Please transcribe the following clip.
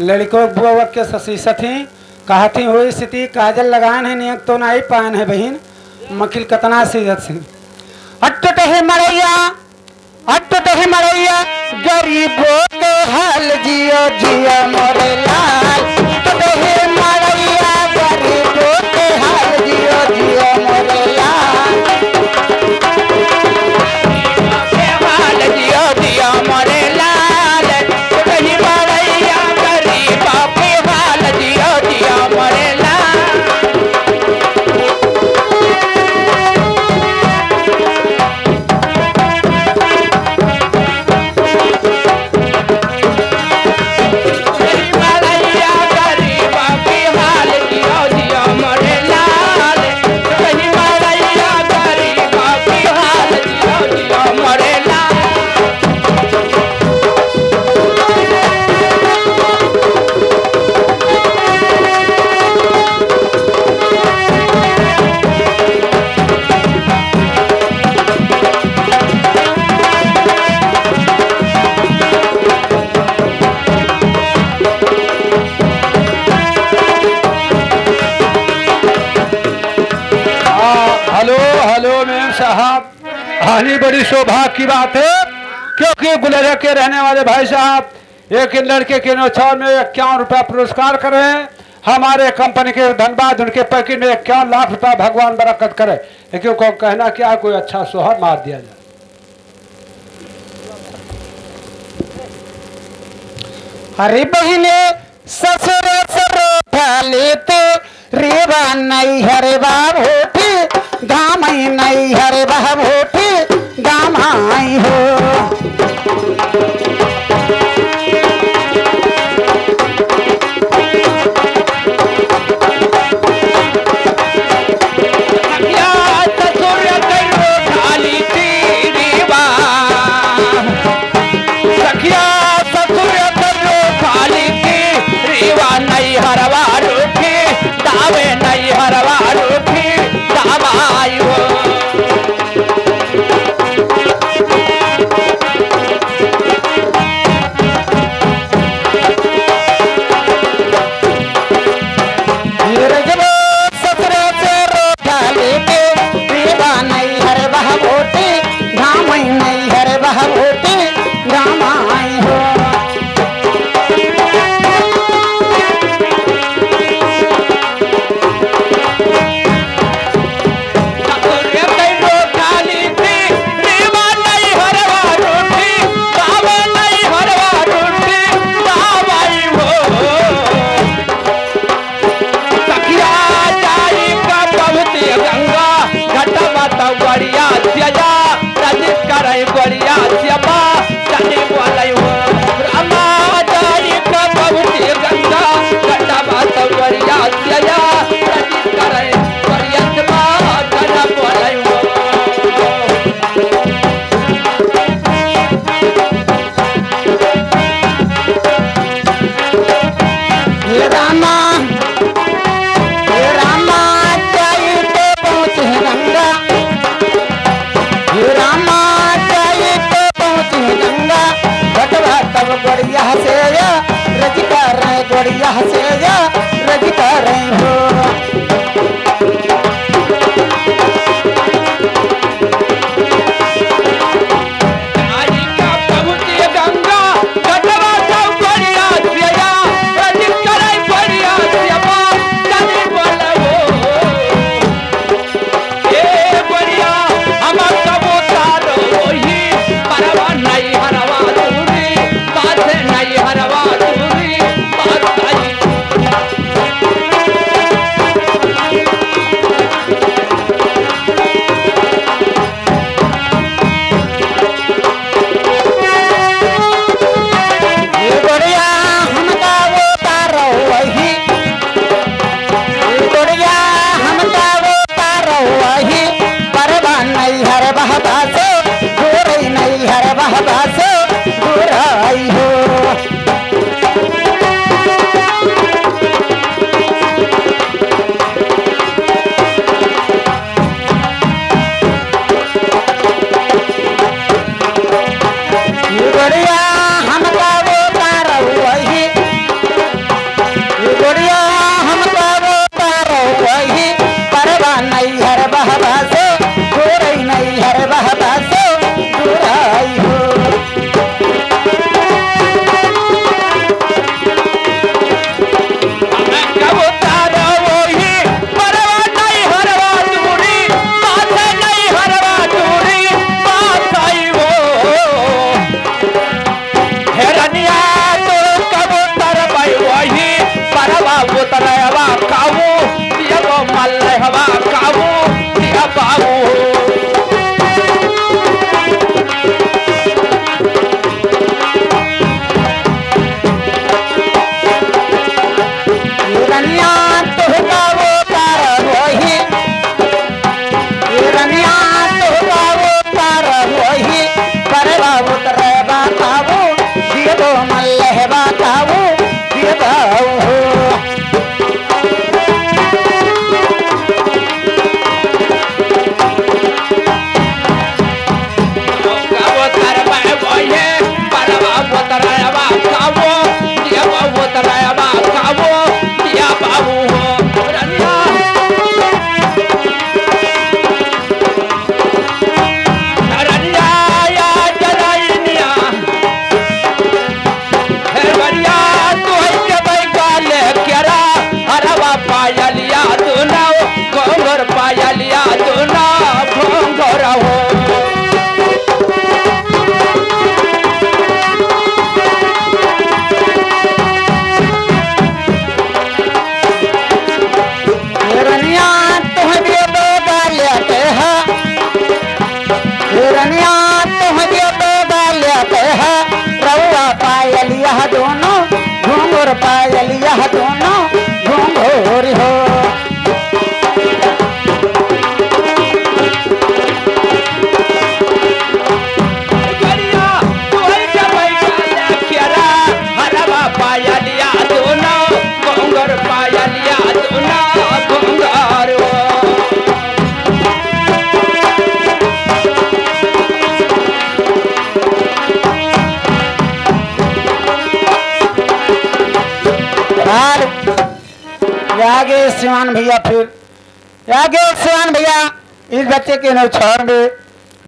लड़कों बुआ के ससी थी कहती हुई स्थिति काजल लगान है नियत तो नहीं पान है बहन मकिल कतना सीजत से अट्ट है मरैया गरीबों के हाल जियो जियो मोरे लाल अट्ट है मरैया गरीबों के हाल जियो जियो मोरे लाल हाल जियो जियो मोरे लाल अट्ट है मरैया गरीबों के हाल जियो जियो मोरे लाल हानि बड़ी सौभाग्य की बात है क्योंकि गुलेरिया के रहने वाले भाई साहब एक लड़के के नौछाव में 51 रुपया पुरस्कार कर रहे हैं। हमारे कंपनी के धनबाद उनके पैकेट में 51 लाख रुपया भगवान बरकत करे। लेकिन को कहना क्या कोई अच्छा सोहर मार दिया जाए। अरे बहने ससुर लेते रेवा नहीं हरे बाब होठी गाम नहीं हरे बाब होठी गाम आई हो घुंघर पायलिया दोनों घुंघोर हो। आगे सिवान भैया, फिर आगे सिवान भैया इस बच्चे के नौछार में